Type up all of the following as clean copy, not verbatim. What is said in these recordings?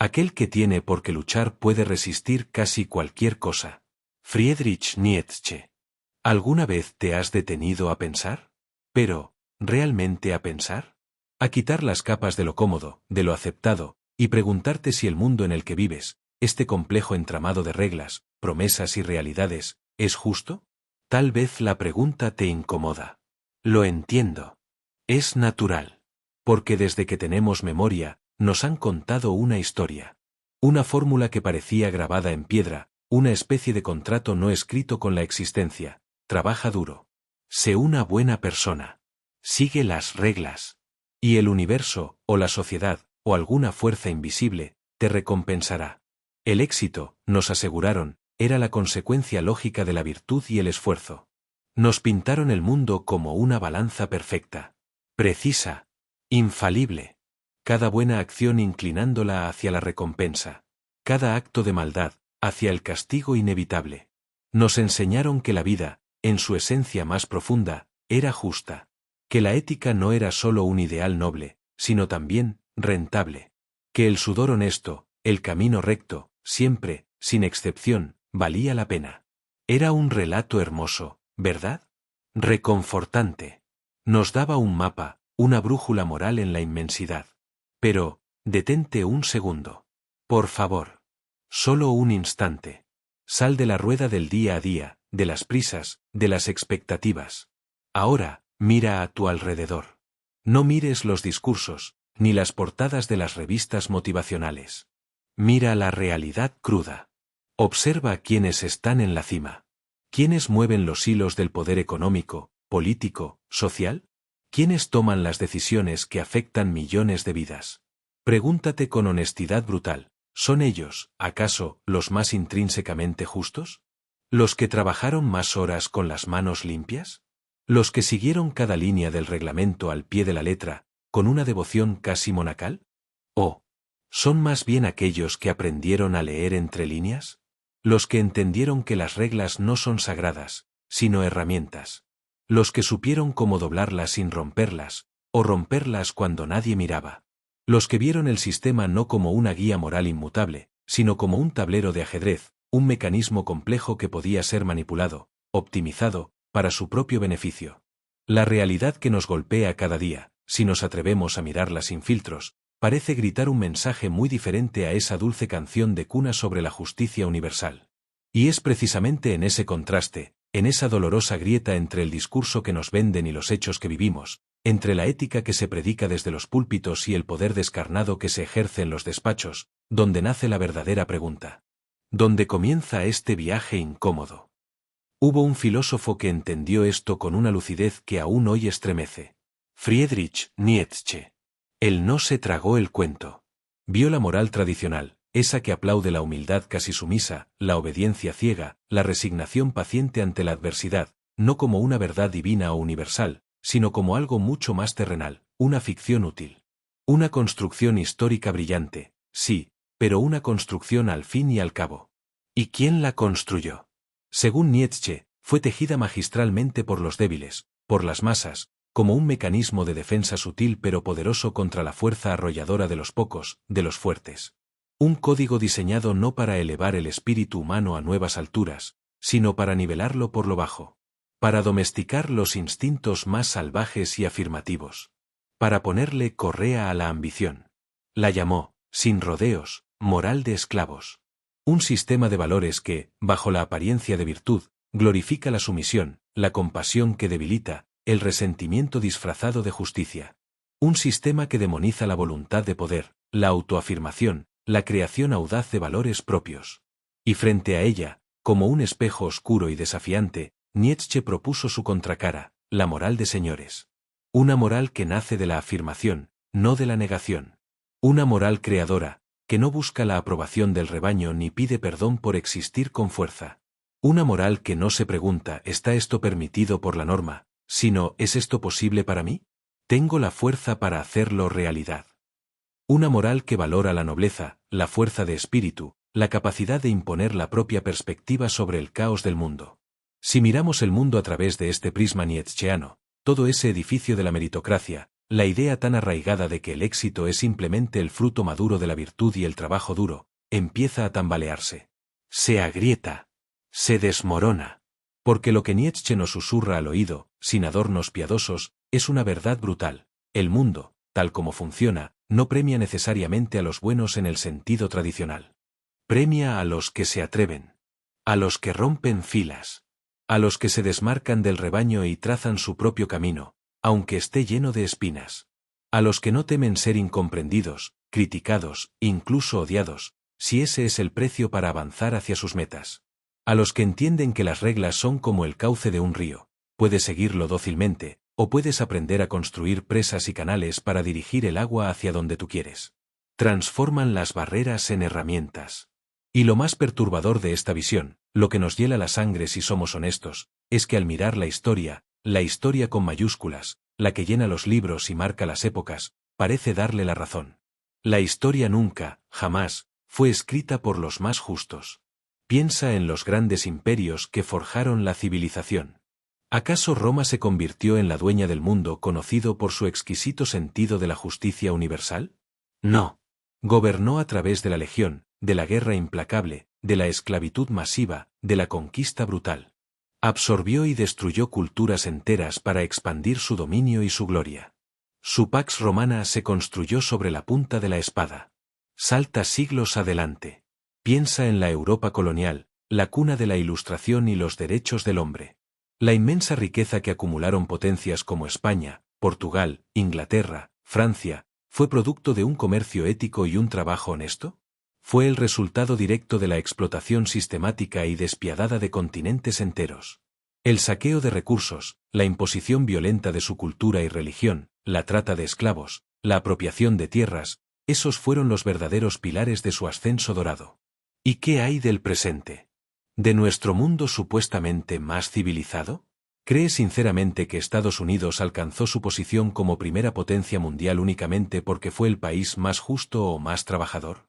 Aquel que tiene por qué luchar puede resistir casi cualquier cosa. Friedrich Nietzsche. ¿Alguna vez te has detenido a pensar? Pero, ¿realmente a pensar? A quitar las capas de lo cómodo, de lo aceptado, y preguntarte si el mundo en el que vives, este complejo entramado de reglas, promesas y realidades, ¿es justo? Tal vez la pregunta te incomoda. Lo entiendo. Es natural. Porque desde que tenemos memoria, nos han contado una historia. Una fórmula que parecía grabada en piedra, una especie de contrato no escrito con la existencia. Trabaja duro. Sé una buena persona. Sigue las reglas. Y el universo, o la sociedad, o alguna fuerza invisible, te recompensará. El éxito, nos aseguraron, era la consecuencia lógica de la virtud y el esfuerzo. Nos pintaron el mundo como una balanza perfecta. Precisa. Infalible. Cada buena acción inclinándola hacia la recompensa. Cada acto de maldad, hacia el castigo inevitable. Nos enseñaron que la vida, en su esencia más profunda, era justa. Que la ética no era solo un ideal noble, sino también rentable. Que el sudor honesto, el camino recto, siempre, sin excepción, valía la pena. Era un relato hermoso, ¿verdad? Reconfortante. Nos daba un mapa, una brújula moral en la inmensidad. Pero, detente un segundo. Por favor. Solo un instante. Sal de la rueda del día a día, de las prisas, de las expectativas. Ahora, mira a tu alrededor. No mires los discursos, ni las portadas de las revistas motivacionales. Mira la realidad cruda. Observa quiénes están en la cima. ¿Quiénes mueven los hilos del poder económico, político, social? ¿Quiénes toman las decisiones que afectan millones de vidas? Pregúntate con honestidad brutal. ¿Son ellos, acaso, los más intrínsecamente justos? ¿Los que trabajaron más horas con las manos limpias? ¿Los que siguieron cada línea del reglamento al pie de la letra, con una devoción casi monacal? ¿O son más bien aquellos que aprendieron a leer entre líneas? ¿Los que entendieron que las reglas no son sagradas, sino herramientas? ¿Los que supieron cómo doblarlas sin romperlas, o romperlas cuando nadie miraba? Los que vieron el sistema no como una guía moral inmutable, sino como un tablero de ajedrez, un mecanismo complejo que podía ser manipulado, optimizado, para su propio beneficio. La realidad que nos golpea cada día, si nos atrevemos a mirarla sin filtros, parece gritar un mensaje muy diferente a esa dulce canción de cuna sobre la justicia universal. Y es precisamente en ese contraste, en esa dolorosa grieta entre el discurso que nos venden y los hechos que vivimos, entre la ética que se predica desde los púlpitos y el poder descarnado que se ejerce en los despachos, donde nace la verdadera pregunta. Donde comienza este viaje incómodo. Hubo un filósofo que entendió esto con una lucidez que aún hoy estremece. Friedrich Nietzsche. Él no se tragó el cuento. Vio la moral tradicional, esa que aplaude la humildad casi sumisa, la obediencia ciega, la resignación paciente ante la adversidad, no como una verdad divina o universal, sino como algo mucho más terrenal, una ficción útil. Una construcción histórica brillante, sí, pero una construcción al fin y al cabo. ¿Y quién la construyó? Según Nietzsche, fue tejida magistralmente por los débiles, por las masas, como un mecanismo de defensa sutil pero poderoso contra la fuerza arrolladora de los pocos, de los fuertes. Un código diseñado no para elevar el espíritu humano a nuevas alturas, sino para nivelarlo por lo bajo. Para domesticar los instintos más salvajes y afirmativos. Para ponerle correa a la ambición. La llamó, sin rodeos, moral de esclavos. Un sistema de valores que, bajo la apariencia de virtud, glorifica la sumisión, la compasión que debilita, el resentimiento disfrazado de justicia. Un sistema que demoniza la voluntad de poder, la autoafirmación, la creación audaz de valores propios. Y frente a ella, como un espejo oscuro y desafiante, Nietzsche propuso su contracara, la moral de señores. Una moral que nace de la afirmación, no de la negación. Una moral creadora, que no busca la aprobación del rebaño ni pide perdón por existir con fuerza. Una moral que no se pregunta ¿está esto permitido por la norma?, sino ¿es esto posible para mí? ¿Tengo la fuerza para hacerlo realidad? Una moral que valora la nobleza, la fuerza de espíritu, la capacidad de imponer la propia perspectiva sobre el caos del mundo. Si miramos el mundo a través de este prisma nietzscheano, todo ese edificio de la meritocracia, la idea tan arraigada de que el éxito es simplemente el fruto maduro de la virtud y el trabajo duro, empieza a tambalearse. Se agrieta. Se desmorona. Porque lo que Nietzsche nos susurra al oído, sin adornos piadosos, es una verdad brutal. El mundo, tal como funciona, no premia necesariamente a los buenos en el sentido tradicional. Premia a los que se atreven. A los que rompen filas. A los que se desmarcan del rebaño y trazan su propio camino, aunque esté lleno de espinas. A los que no temen ser incomprendidos, criticados, incluso odiados, si ese es el precio para avanzar hacia sus metas. A los que entienden que las reglas son como el cauce de un río, puedes seguirlo dócilmente, o puedes aprender a construir presas y canales para dirigir el agua hacia donde tú quieres. Transforman las barreras en herramientas. Y lo más perturbador de esta visión, lo que nos hiela la sangre si somos honestos, es que al mirar la historia con mayúsculas, la que llena los libros y marca las épocas, parece darle la razón. La historia nunca, jamás, fue escrita por los más justos. Piensa en los grandes imperios que forjaron la civilización. ¿Acaso Roma se convirtió en la dueña del mundo conocido por su exquisito sentido de la justicia universal? No. Gobernó a través de la legión, de la guerra implacable, de la esclavitud masiva, de la conquista brutal. Absorbió y destruyó culturas enteras para expandir su dominio y su gloria. Su Pax Romana se construyó sobre la punta de la espada. Salta siglos adelante. Piensa en la Europa colonial, la cuna de la Ilustración y los derechos del hombre. La inmensa riqueza que acumularon potencias como España, Portugal, Inglaterra, Francia, ¿fue producto de un comercio ético y un trabajo honesto? Fue el resultado directo de la explotación sistemática y despiadada de continentes enteros. El saqueo de recursos, la imposición violenta de su cultura y religión, la trata de esclavos, la apropiación de tierras, esos fueron los verdaderos pilares de su ascenso dorado. ¿Y qué hay del presente? ¿De nuestro mundo supuestamente más civilizado? ¿Cree sinceramente que Estados Unidos alcanzó su posición como primera potencia mundial únicamente porque fue el país más justo o más trabajador?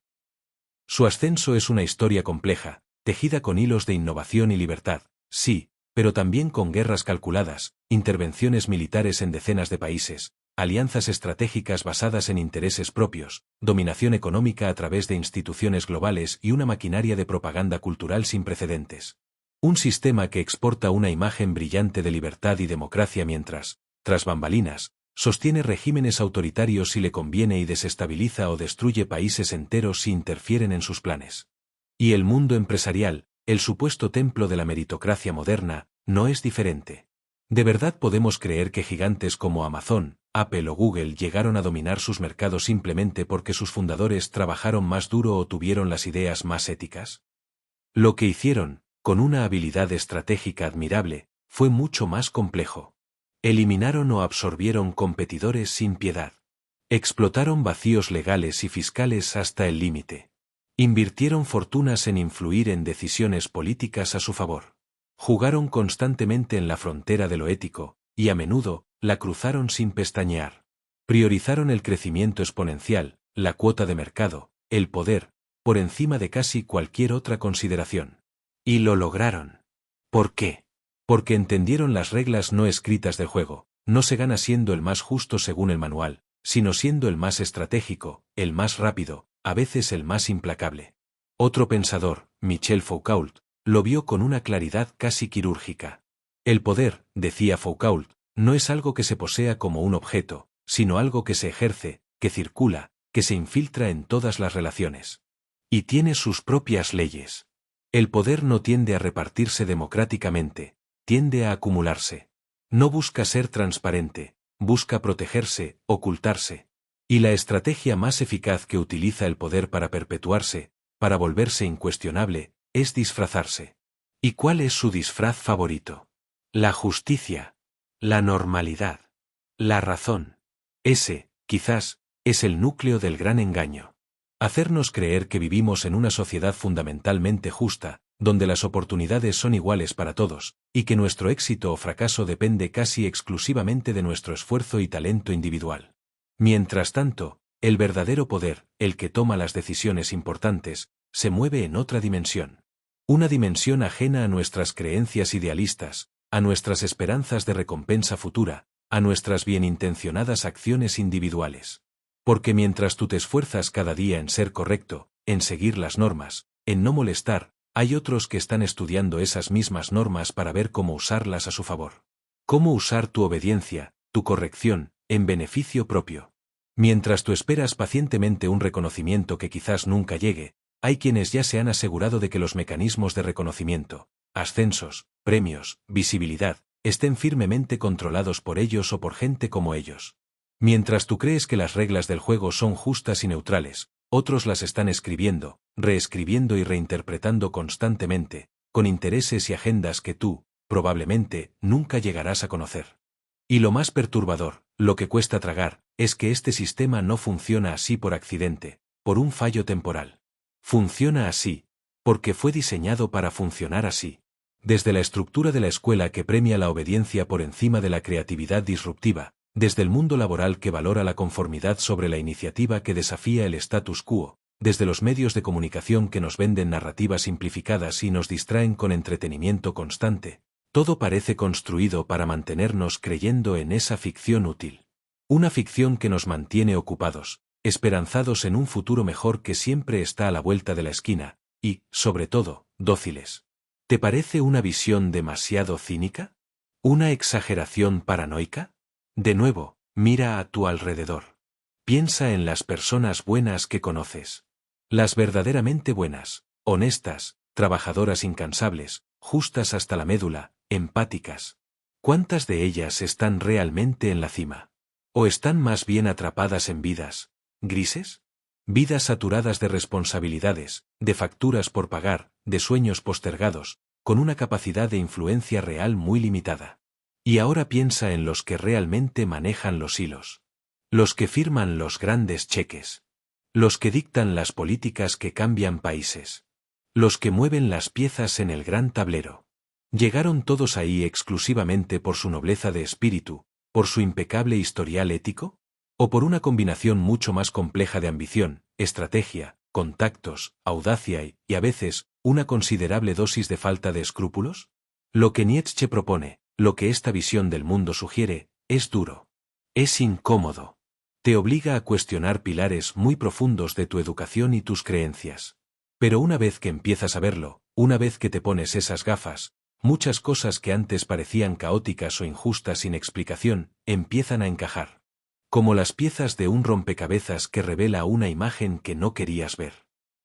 Su ascenso es una historia compleja, tejida con hilos de innovación y libertad, sí, pero también con guerras calculadas, intervenciones militares en decenas de países, alianzas estratégicas basadas en intereses propios, dominación económica a través de instituciones globales y una maquinaria de propaganda cultural sin precedentes. Un sistema que exporta una imagen brillante de libertad y democracia mientras, tras bambalinas, sostiene regímenes autoritarios si le conviene y desestabiliza o destruye países enteros si interfieren en sus planes. Y el mundo empresarial, el supuesto templo de la meritocracia moderna, no es diferente. ¿De verdad podemos creer que gigantes como Amazon, Apple o Google llegaron a dominar sus mercados simplemente porque sus fundadores trabajaron más duro o tuvieron las ideas más éticas? Lo que hicieron, con una habilidad estratégica admirable, fue mucho más complejo. Eliminaron o absorbieron competidores sin piedad. Explotaron vacíos legales y fiscales hasta el límite. Invirtieron fortunas en influir en decisiones políticas a su favor. Jugaron constantemente en la frontera de lo ético, y a menudo, la cruzaron sin pestañear. Priorizaron el crecimiento exponencial, la cuota de mercado, el poder, por encima de casi cualquier otra consideración. Y lo lograron. ¿Por qué? Porque entendieron las reglas no escritas del juego. No se gana siendo el más justo según el manual, sino siendo el más estratégico, el más rápido, a veces el más implacable. Otro pensador, Michel Foucault, lo vio con una claridad casi quirúrgica. El poder, decía Foucault, no es algo que se posea como un objeto, sino algo que se ejerce, que circula, que se infiltra en todas las relaciones. Y tiene sus propias leyes. El poder no tiende a repartirse democráticamente, tiende a acumularse. No busca ser transparente, busca protegerse, ocultarse. Y la estrategia más eficaz que utiliza el poder para perpetuarse, para volverse incuestionable, es disfrazarse. ¿Y cuál es su disfraz favorito? La justicia. La normalidad. La razón. Ese, quizás, es el núcleo del gran engaño. Hacernos creer que vivimos en una sociedad fundamentalmente justa, donde las oportunidades son iguales para todos, y que nuestro éxito o fracaso depende casi exclusivamente de nuestro esfuerzo y talento individual. Mientras tanto, el verdadero poder, el que toma las decisiones importantes, se mueve en otra dimensión. Una dimensión ajena a nuestras creencias idealistas, a nuestras esperanzas de recompensa futura, a nuestras bienintencionadas acciones individuales. Porque mientras tú te esfuerzas cada día en ser correcto, en seguir las normas, en no molestar, hay otros que están estudiando esas mismas normas para ver cómo usarlas a su favor. Cómo usar tu obediencia, tu corrección, en beneficio propio. Mientras tú esperas pacientemente un reconocimiento que quizás nunca llegue, hay quienes ya se han asegurado de que los mecanismos de reconocimiento, ascensos, premios, visibilidad, estén firmemente controlados por ellos o por gente como ellos. Mientras tú crees que las reglas del juego son justas y neutrales, otros las están escribiendo, reescribiendo y reinterpretando constantemente, con intereses y agendas que tú, probablemente, nunca llegarás a conocer. Y lo más perturbador, lo que cuesta tragar, es que este sistema no funciona así por accidente, por un fallo temporal. Funciona así, porque fue diseñado para funcionar así. Desde la estructura de la escuela que premia la obediencia por encima de la creatividad disruptiva, desde el mundo laboral que valora la conformidad sobre la iniciativa que desafía el status quo, desde los medios de comunicación que nos venden narrativas simplificadas y nos distraen con entretenimiento constante, todo parece construido para mantenernos creyendo en esa ficción útil. Una ficción que nos mantiene ocupados, esperanzados en un futuro mejor que siempre está a la vuelta de la esquina, y, sobre todo, dóciles. ¿Te parece una visión demasiado cínica? ¿Una exageración paranoica? De nuevo, mira a tu alrededor. Piensa en las personas buenas que conoces. Las verdaderamente buenas, honestas, trabajadoras incansables, justas hasta la médula, empáticas. ¿Cuántas de ellas están realmente en la cima? ¿O están más bien atrapadas en vidas grises? Vidas saturadas de responsabilidades, de facturas por pagar, de sueños postergados, con una capacidad de influencia real muy limitada. Y ahora piensa en los que realmente manejan los hilos. Los que firman los grandes cheques. Los que dictan las políticas que cambian países. Los que mueven las piezas en el gran tablero. ¿Llegaron todos ahí exclusivamente por su nobleza de espíritu, por su impecable historial ético? ¿O por una combinación mucho más compleja de ambición, estrategia, contactos, audacia y, a veces, una considerable dosis de falta de escrúpulos? Lo que Nietzsche propone, lo que esta visión del mundo sugiere, es duro. Es incómodo. Te obliga a cuestionar pilares muy profundos de tu educación y tus creencias. Pero una vez que empiezas a verlo, una vez que te pones esas gafas, muchas cosas que antes parecían caóticas o injustas sin explicación, empiezan a encajar. Como las piezas de un rompecabezas que revela una imagen que no querías ver.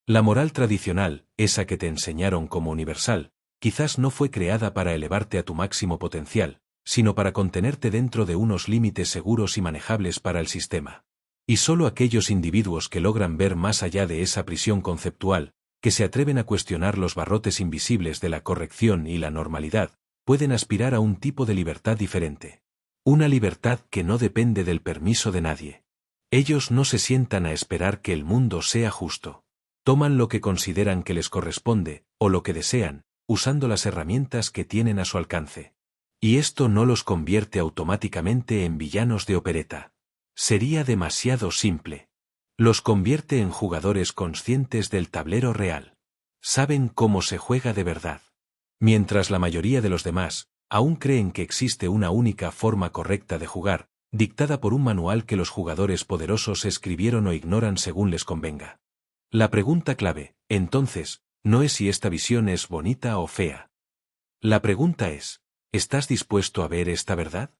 La moral tradicional, esa que te enseñaron como universal, quizás no fue creada para elevarte a tu máximo potencial, sino para contenerte dentro de unos límites seguros y manejables para el sistema. Y solo aquellos individuos que logran ver más allá de esa prisión conceptual, que se atreven a cuestionar los barrotes invisibles de la corrección y la normalidad, pueden aspirar a un tipo de libertad diferente. Una libertad que no depende del permiso de nadie. Ellos no se sientan a esperar que el mundo sea justo. Toman lo que consideran que les corresponde, o lo que desean, usando las herramientas que tienen a su alcance. Y esto no los convierte automáticamente en villanos de opereta. Sería demasiado simple. Los convierte en jugadores conscientes del tablero real. Saben cómo se juega de verdad. Mientras la mayoría de los demás, aún creen que existe una única forma correcta de jugar, dictada por un manual que los jugadores poderosos escribieron o ignoran según les convenga. La pregunta clave, entonces, no es si esta visión es bonita o fea. La pregunta es, ¿estás dispuesto a ver esta verdad?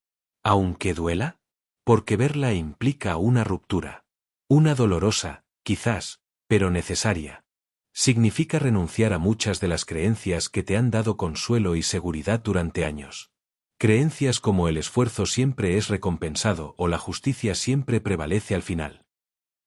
¿Aunque duela? Porque verla implica una ruptura. Una dolorosa, quizás, pero necesaria. Significa renunciar a muchas de las creencias que te han dado consuelo y seguridad durante años. Creencias como el esfuerzo siempre es recompensado o la justicia siempre prevalece al final.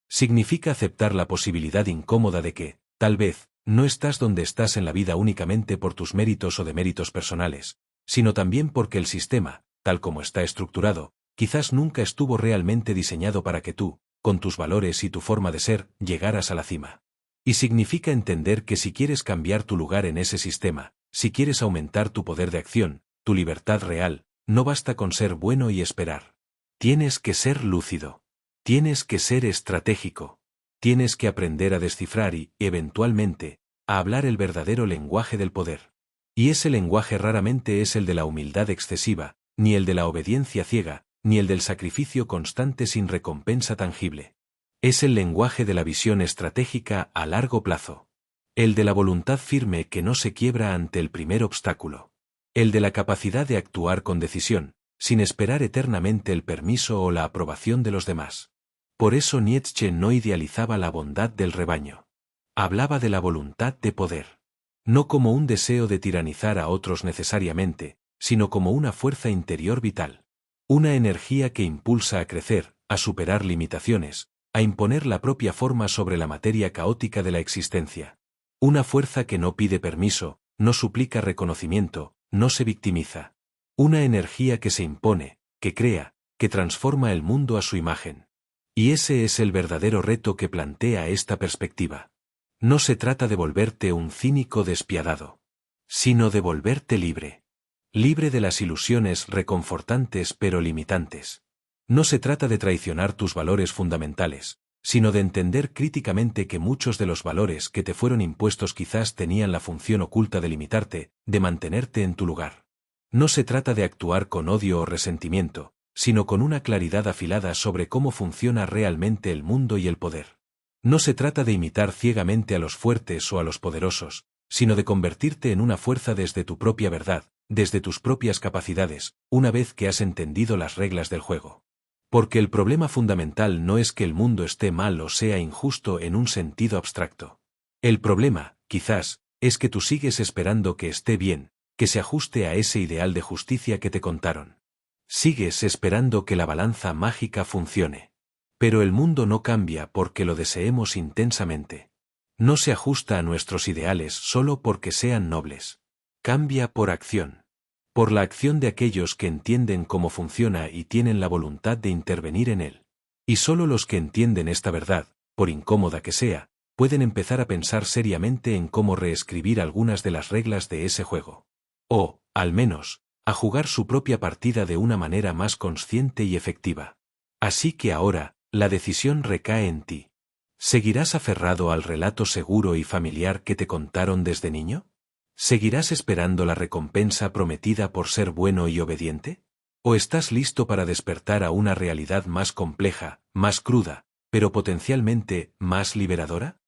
Significa aceptar la posibilidad incómoda de que, tal vez, no estás donde estás en la vida únicamente por tus méritos o deméritos personales, sino también porque el sistema, tal como está estructurado, quizás nunca estuvo realmente diseñado para que tú, con tus valores y tu forma de ser, llegaras a la cima. Y significa entender que si quieres cambiar tu lugar en ese sistema, si quieres aumentar tu poder de acción, tu libertad real, no basta con ser bueno y esperar. Tienes que ser lúcido. Tienes que ser estratégico. Tienes que aprender a descifrar y, eventualmente, a hablar el verdadero lenguaje del poder. Y ese lenguaje raramente es el de la humildad excesiva, ni el de la obediencia ciega, ni el del sacrificio constante sin recompensa tangible. Es el lenguaje de la visión estratégica a largo plazo. El de la voluntad firme que no se quiebra ante el primer obstáculo. El de la capacidad de actuar con decisión, sin esperar eternamente el permiso o la aprobación de los demás. Por eso Nietzsche no idealizaba la bondad del rebaño. Hablaba de la voluntad de poder. No como un deseo de tiranizar a otros necesariamente, sino como una fuerza interior vital. Una energía que impulsa a crecer, a superar limitaciones, a imponer la propia forma sobre la materia caótica de la existencia. Una fuerza que no pide permiso, no suplica reconocimiento, no se victimiza. Una energía que se impone, que crea, que transforma el mundo a su imagen. Y ese es el verdadero reto que plantea esta perspectiva. No se trata de volverte un cínico despiadado, sino de volverte libre. Libre de las ilusiones reconfortantes pero limitantes. No se trata de traicionar tus valores fundamentales, sino de entender críticamente que muchos de los valores que te fueron impuestos quizás tenían la función oculta de limitarte, de mantenerte en tu lugar. No se trata de actuar con odio o resentimiento, sino con una claridad afilada sobre cómo funciona realmente el mundo y el poder. No se trata de imitar ciegamente a los fuertes o a los poderosos, sino de convertirte en una fuerza desde tu propia verdad, desde tus propias capacidades, una vez que has entendido las reglas del juego. Porque el problema fundamental no es que el mundo esté mal o sea injusto en un sentido abstracto. El problema, quizás, es que tú sigues esperando que esté bien, que se ajuste a ese ideal de justicia que te contaron. Sigues esperando que la balanza mágica funcione. Pero el mundo no cambia porque lo deseemos intensamente. No se ajusta a nuestros ideales solo porque sean nobles. Cambia por acción. Por la acción de aquellos que entienden cómo funciona y tienen la voluntad de intervenir en él. Y solo los que entienden esta verdad, por incómoda que sea, pueden empezar a pensar seriamente en cómo reescribir algunas de las reglas de ese juego. O, al menos, a jugar su propia partida de una manera más consciente y efectiva. Así que ahora, la decisión recae en ti. ¿Seguirás aferrado al relato seguro y familiar que te contaron desde niño? ¿Seguirás esperando la recompensa prometida por ser bueno y obediente? ¿O estás listo para despertar a una realidad más compleja, más cruda, pero potencialmente más liberadora?